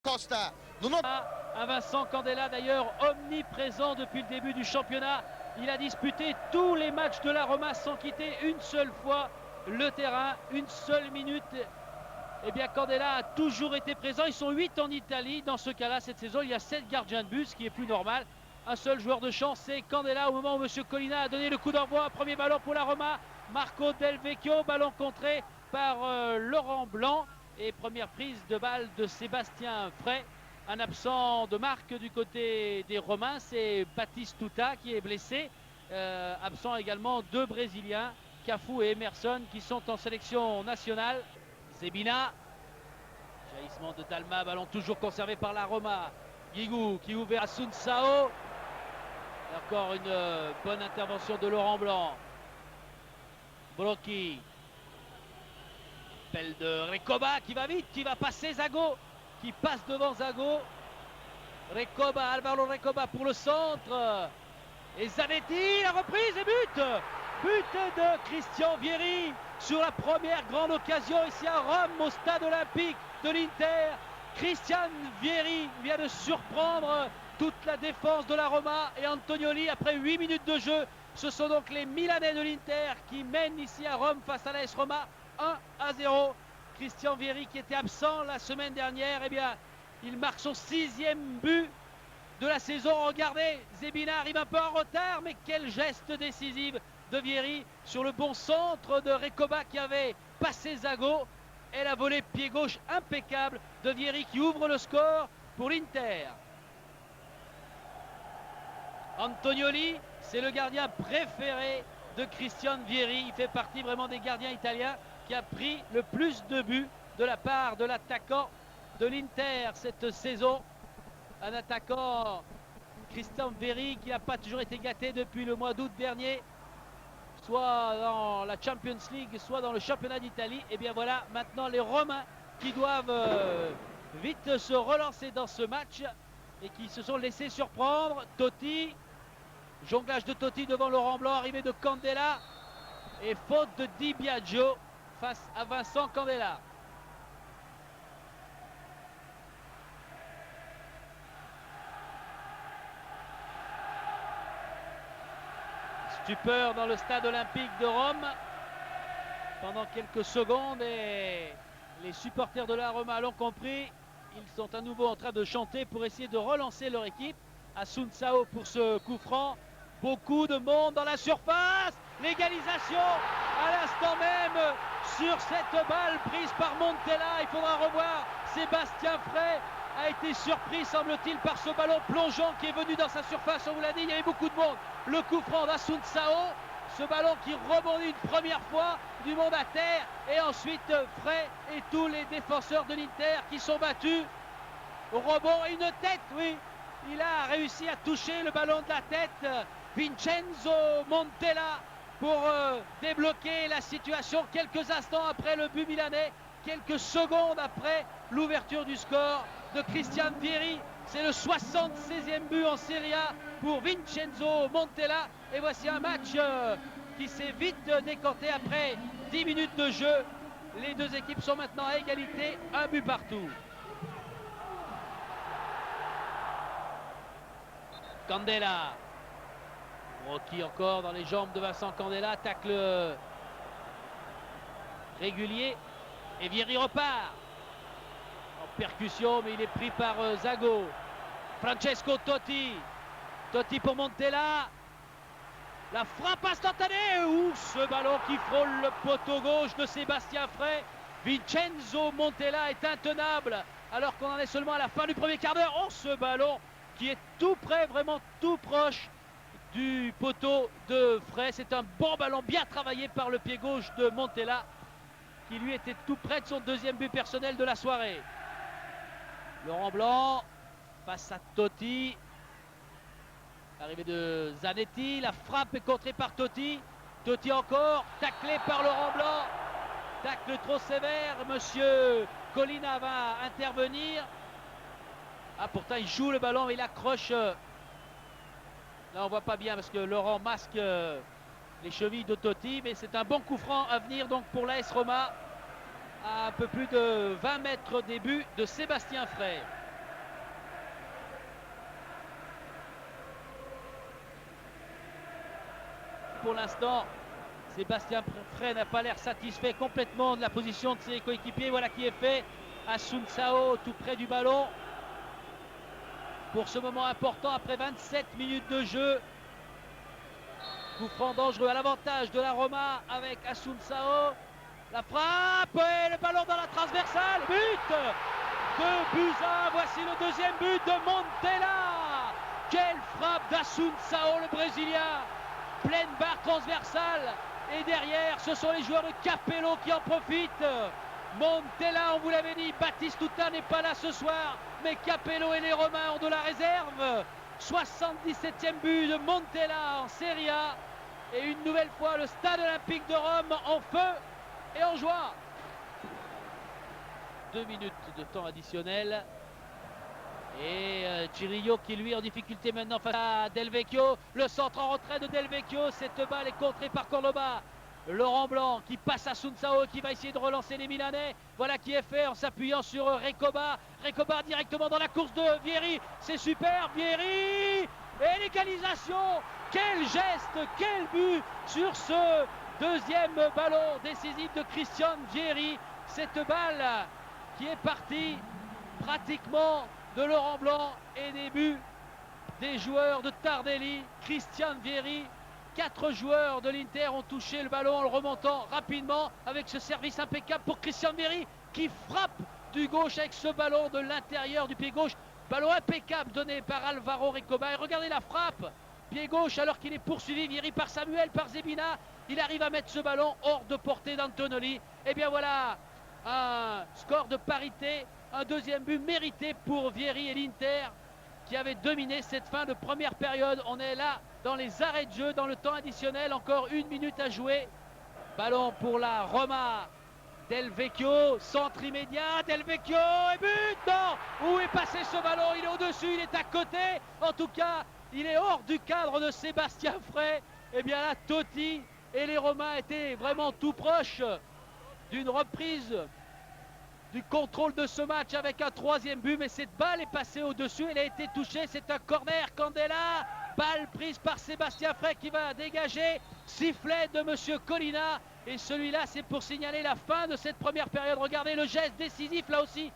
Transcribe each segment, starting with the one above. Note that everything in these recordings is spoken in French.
Costa. À Vincent Candela, d'ailleurs omniprésent depuis le début du championnat. Il a disputé tous les matchs de la Roma sans quitter une seule fois le terrain, une seule minute. Eh bien, Candela a toujours été présent. Ils sont 8 en Italie. Dans ce cas-là, cette saison, il y a 7 gardiens de but, ce qui est plus normal. Un seul joueur de chance, c'est Candela. Au moment où M. Collina a donné le coup d'envoi, premier ballon pour la Roma. Marco Del Vecchio, ballon contré par Laurent Blanc. Et première prise de balle de Sébastien Frey. Un absent de marque du côté des Romains, c'est Batistuta qui est blessé. Absent également deux Brésiliens, Cafu et Emerson, qui sont en sélection nationale. Zebina, jaillissement de Dalma, ballon toujours conservé par la Roma. Guigou qui ouvre à Sunsao. Encore une bonne intervention de Laurent Blanc. Brocchi. Appel de Recoba qui va vite, qui va passer Zago, qui passe devant Zago. Recoba, Alvaro Recoba pour le centre. Et Zanetti, la reprise et but. But de Christian Vieri sur la première grande occasion ici à Rome, au stade olympique de l'Inter. Christian Vieri vient de surprendre toute la défense de la Roma et Antonioli après 8 minutes de jeu. Ce sont donc les Milanais de l'Inter qui mènent ici à Rome face à l'AS Roma 1-0. Christian Vieri qui était absent la semaine dernière, eh bien, il marque son 6e but de la saison. Regardez, Zebina arrive un peu en retard, mais quel geste décisif de Vieri sur le bon centre de Recoba qui avait passé Zago. Et la volée pied gauche impeccable de Vieri qui ouvre le score pour l'Inter. Antonioli, c'est le gardien préféré de Christian Vieri. Il fait partie vraiment des gardiens italiens qui a pris le plus de buts de la part de l'attaquant de l'Inter cette saison. Un attaquant, Christian Vieri, qui n'a pas toujours été gâté depuis le mois d'août dernier, soit dans la Champions League, soit dans le championnat d'Italie. Et bien voilà, maintenant les Romains qui doivent vite se relancer dans ce match et qui se sont laissés surprendre. Totti, jonglage de Totti devant Laurent Blanc, arrivée de Candela et faute de Di Biagio face à Vincent Candela. Stupeur dans le stade olympique de Rome pendant quelques secondes et les supporters de la Roma l'ont compris. Ils sont à nouveau en train de chanter pour essayer de relancer leur équipe. Asunsao pour ce coup franc. Beaucoup de monde dans la surface. L'égalisation à l'instant même sur cette balle prise par Montella. Il faudra revoir. Sébastien Frey a été surpris, semble-t-il, par ce ballon plongeant qui est venu dans sa surface. On vous l'a dit, il y avait beaucoup de monde. Le coup franc d'Asunsao. Ce ballon qui rebondit une première fois, du monde à terre. Et ensuite, Frey et tous les défenseurs de l'Inter qui sont battus. Rebond et une tête, oui. Il a réussi à toucher le ballon de la tête. Vincenzo Montella pour débloquer la situation quelques instants après le but milanais, quelques secondes après l'ouverture du score de Christian Vieri. C'est le 76e but en Serie A pour Vincenzo Montella. Et voici un match qui s'est vite décanté après 10 minutes de jeu. Les deux équipes sont maintenant à égalité, un but partout. Candela. Brocchi encore dans les jambes de Vincent Candela. Tacle régulier. Et Vieri repart. En percussion, mais il est pris par Zago. Francesco Totti. Totti pour Montella. La frappe instantanée. Ce ballon qui frôle le poteau gauche de Sébastien Frey. Vincenzo Montella est intenable alors qu'on en est seulement à la fin du premier quart d'heure. Ce ballon qui est tout près, vraiment tout proche du poteau de Frey. C'est un bon ballon bien travaillé par le pied gauche de Montella qui lui était tout près de son deuxième but personnel de la soirée. Laurent Blanc face à Totti. Arrivée de Zanetti, la frappe est contrée par Totti. Totti encore, taclé par Laurent Blanc. Tacle trop sévère, monsieur Collina va intervenir. Ah, pourtant il joue le ballon mais il accroche. Là on voit pas bien parce que Laurent masque les chevilles de Totti. Mais c'est un bon coup franc à venir donc pour l'AS Roma. À un peu plus de 20 mètres des buts de Sébastien Frey. pour l'instant. Sébastien Frey n'a pas l'air satisfait complètement de la position de ses coéquipiers. Voilà qui est fait. Assunção tout près du ballon. Pour ce moment important, après 27 minutes de jeu. Coup franc dangereux à l'avantage de la Roma avec Assunção. La frappe et le ballon dans la transversale. But 2-1. Voici le deuxième but de Montella. Quelle frappe d'Assunção, le Brésilien. Pleine barre transversale. Et derrière, ce sont les joueurs de Capello qui en profitent. Montella, on vous l'avait dit, Batistuta n'est pas là ce soir. Mais Capello et les Romains ont de la réserve. 77e but de Montella en Serie A. Et une nouvelle fois, le stade olympique de Rome en feu et en joie. 2 minutes de temps additionnel. Et Cirillo qui lui est en difficulté maintenant face à Del Vecchio. Le centre en retrait de Del Vecchio. Cette balle est contrée par Cordoba. Laurent Blanc qui passe à Assunção qui va essayer de relancer les Milanais. Voilà qui est fait en s'appuyant sur Recoba. Recoba directement dans la course de Vieri. C'est super, Vieri. Et l'égalisation. Quel geste, quel but sur ce deuxième ballon décisif de Christian Vieri. Cette balle qui est partie pratiquement de Laurent Blanc et des buts des joueurs de Tardelli. Christian Vieri. 4 joueurs de l'Inter ont touché le ballon en le remontant rapidement avec ce service impeccable pour Christian Vieri qui frappe du gauche avec ce ballon de l'intérieur du pied gauche. Ballon impeccable donné par Alvaro Recoba. Et regardez la frappe. Pied gauche alors qu'il est poursuivi Vieri par Samuel, par Zebina. Il arrive à mettre ce ballon hors de portée d'Antonelli. Et bien voilà, un score de parité. Un deuxième but mérité pour Vieri et l'Inter qui avait dominé cette fin de première période. On est là dans les arrêts de jeu, dans le temps additionnel. Encore 1 minute à jouer. Ballon pour la Roma. Del Vecchio, centre immédiat. Del Vecchio et but. Non. Où est passé ce ballon? Il est au-dessus, il est à côté. En tout cas, il est hors du cadre de Sébastien Frey. Et bien là, Totti et les Romains étaient vraiment tout proches d'une reprise du contrôle de ce match avec un 3e but, mais cette balle est passée au-dessus, elle a été touchée, c'est un corner. Candela, balle prise par Sébastien Frey qui va dégager, sifflet de Monsieur Colina, et celui-là c'est pour signaler la fin de cette première période. Regardez le geste décisif là aussi,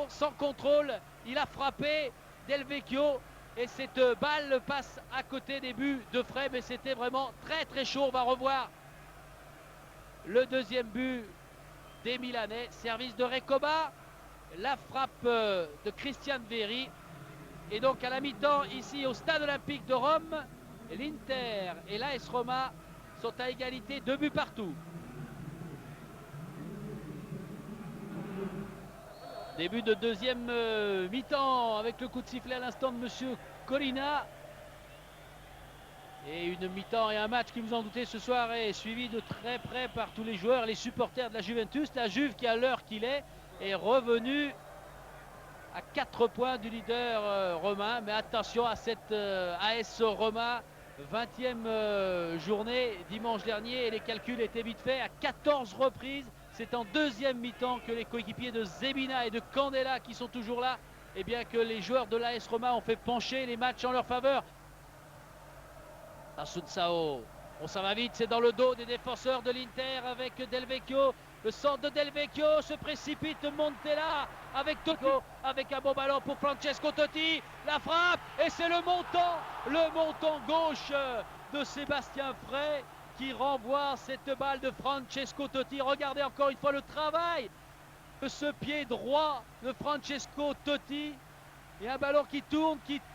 sans contrôle, il a frappé Del Vecchio et cette balle passe à côté des buts de Frey, mais c'était vraiment très très chaud. On va revoir le deuxième but des Milanais, service de Recoba, la frappe de Christian Vieri. Et donc à la mi-temps ici au stade olympique de Rome, l'Inter et l'AS Roma sont à égalité, 2 buts partout. Début de deuxième mi-temps avec le coup de sifflet à l'instant de Monsieur Colina. Et une mi-temps et un match qui, vous en doutez, ce soir est suivi de très près par tous les joueurs, les supporters de la Juventus. La Juve qui, à l'heure qu'il est revenue à 4 points du leader romain. Mais attention à cette AS Roma, 20e journée dimanche dernier. Et les calculs étaient vite faits à 14 reprises. C'est en deuxième mi-temps que les coéquipiers de Zebina et de Candela qui sont toujours là, et bien que les joueurs de l'AS Roma ont fait pencher les matchs en leur faveur. Assunção, on s'en va vite, c'est dans le dos des défenseurs de l'Inter avec Del Vecchio. Le centre de Del Vecchio se précipite, Montella avec Totti, avec un bon ballon pour Francesco Totti. La frappe et c'est le montant gauche de Sébastien Frey qui renvoie cette balle de Francesco Totti. Regardez encore une fois le travail de ce pied droit de Francesco Totti. Et un ballon qui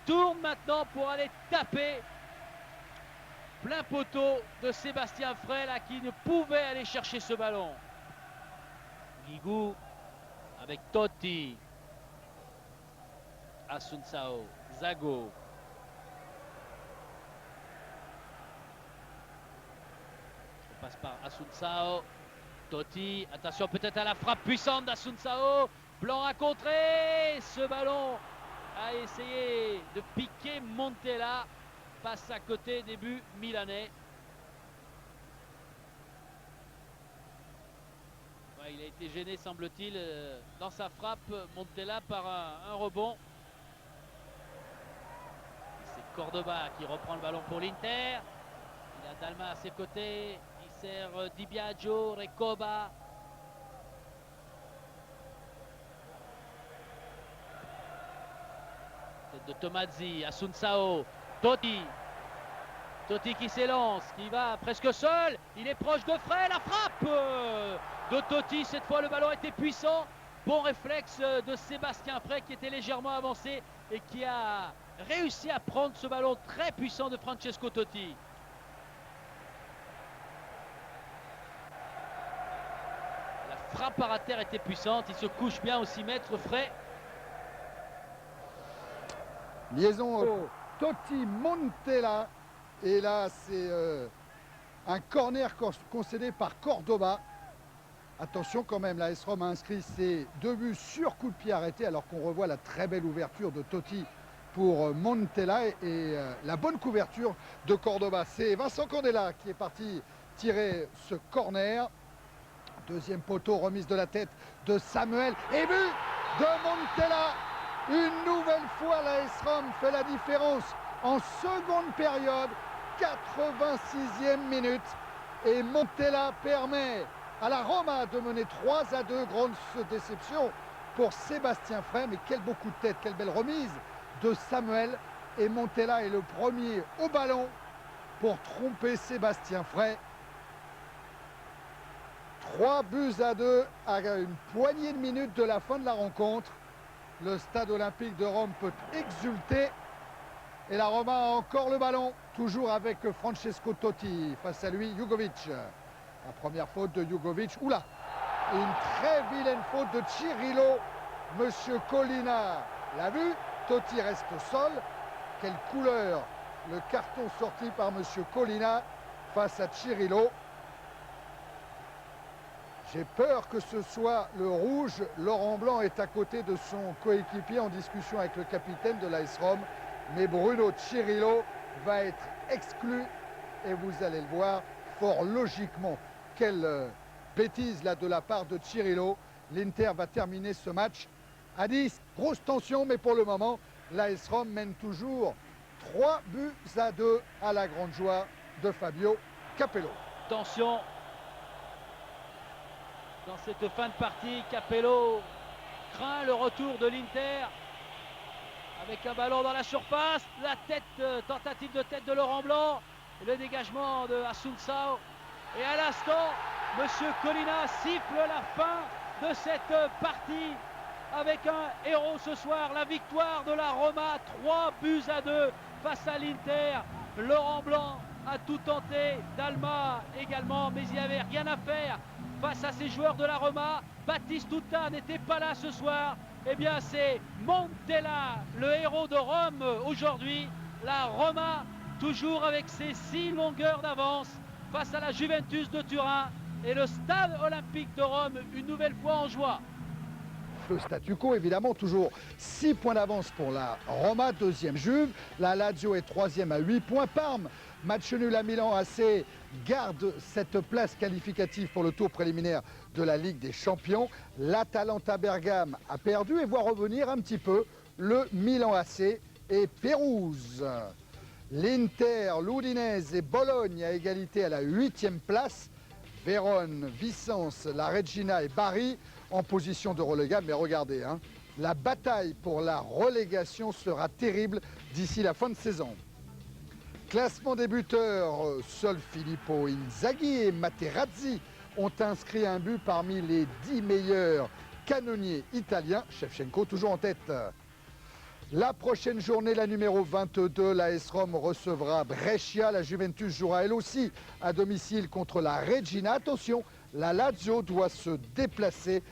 tourne maintenant pour aller taper plein poteau de Sébastien Frey là, qui ne pouvait aller chercher ce ballon. Guigou avec Totti, Assunção, Zago. On passe par Assunção, Totti, attention peut-être à la frappe puissante d'Assunção. Blanc a contré, ce ballon a essayé de piquer Montella. Passe à côté des buts milanais. Ouais, il a été gêné, semble-t-il, dans sa frappe, Montella, par un rebond. C'est Cordoba qui reprend le ballon pour l'Inter. Il y a Dalma à ses côtés. Il sert Di Biagio, Recoba. Tête de Tomazzi, Asunsao, Totti. Totti qui s'élance, qui va presque seul. Il est proche de Frey, la frappe de Totti. Cette fois, le ballon était puissant. Bon réflexe de Sébastien Frey qui était légèrement avancé et qui a réussi à prendre ce ballon très puissant de Francesco Totti. La frappe par à terre était puissante. Il se couche bien au 6 mètres, Frey. Liaison Totti Montella. Et là, c'est un corner concédé par Cordoba. Attention quand même, la AS Rome a inscrit ses 2 buts sur coup de pied arrêté, alors qu'on revoit la très belle ouverture de Totti pour Montella et la bonne couverture de Cordoba. C'est Vincent Candela qui est parti tirer ce corner. Deuxième poteau, remise de la tête de Samuel. Et but de Montella. Une nouvelle fois, la AS Rome fait la différence en seconde période, 86e minute. Et Montella permet à la Roma de mener 3-2. Grande déception pour Sébastien Frey. Mais quel beau coup de tête, quelle belle remise de Samuel. Et Montella est le premier au ballon pour tromper Sébastien Frey. 3-2 à une poignée de minutes de la fin de la rencontre. Le stade olympique de Rome peut exulter. Et la Roma a encore le ballon, toujours avec Francesco Totti. Face à lui, Jugovic. La première faute de Jugovic. Oula! Une très vilaine faute de Cirillo. Monsieur Collina l'a vu. Totti reste au sol. Quelle couleur! Le carton sorti par Monsieur Collina face à Cirillo. J'ai peur que ce soit le rouge. Laurent Blanc est à côté de son coéquipier en discussion avec le capitaine de l'AS Rome. Mais Bruno Cirillo va être exclu et vous allez le voir fort logiquement. Quelle bêtise là de la part de Cirillo. L'Inter va terminer ce match à 10. Grosse tension, mais pour le moment, l'AS Rome mène toujours 3-2 à la grande joie de Fabio Capello. Tension dans cette fin de partie. Capello craint le retour de l'Inter avec un ballon dans la surface. La tête, tentative de tête de Laurent Blanc, le dégagement de Asunsao. Et à l'instant, Monsieur Collina siffle la fin de cette partie avec un héros ce soir, la victoire de la Roma, 3-2 face à l'Inter. Laurent Blanc a tout tenté, Dalma également, mais il n'y avait rien à faire face à ces joueurs de la Roma. Batistuta n'était pas là ce soir. Eh bien, c'est Montella, le héros de Rome aujourd'hui. La Roma, toujours avec ses 6 longueurs d'avance face à la Juventus de Turin. Et le stade olympique de Rome, une nouvelle fois en joie. Le statu quo, évidemment, toujours 6 points d'avance pour la Roma, 2e Juve. La Lazio est 3e à 8 points. Parme, match nul à Milan AC, garde cette place qualificative pour le tour préliminaire de la Ligue des Champions. L'Atalanta Bergame a perdu et voit revenir un petit peu le Milan AC et Pérouse. L'Inter, l'Udinese et Bologne à égalité à la 8e place. Vérone, Vicence, la Regina et Bari en position de relégable. Mais regardez, hein, la bataille pour la relégation sera terrible d'ici la fin de saison. Classement des buteurs, seuls Filippo Inzaghi et Materazzi ont inscrit un but parmi les 10 meilleurs canonniers italiens. Shevchenko toujours en tête. La prochaine journée, la numéro 22, l'AS Rome recevra Brescia. La Juventus jouera elle aussi à domicile contre la Regina. Attention, la Lazio doit se déplacer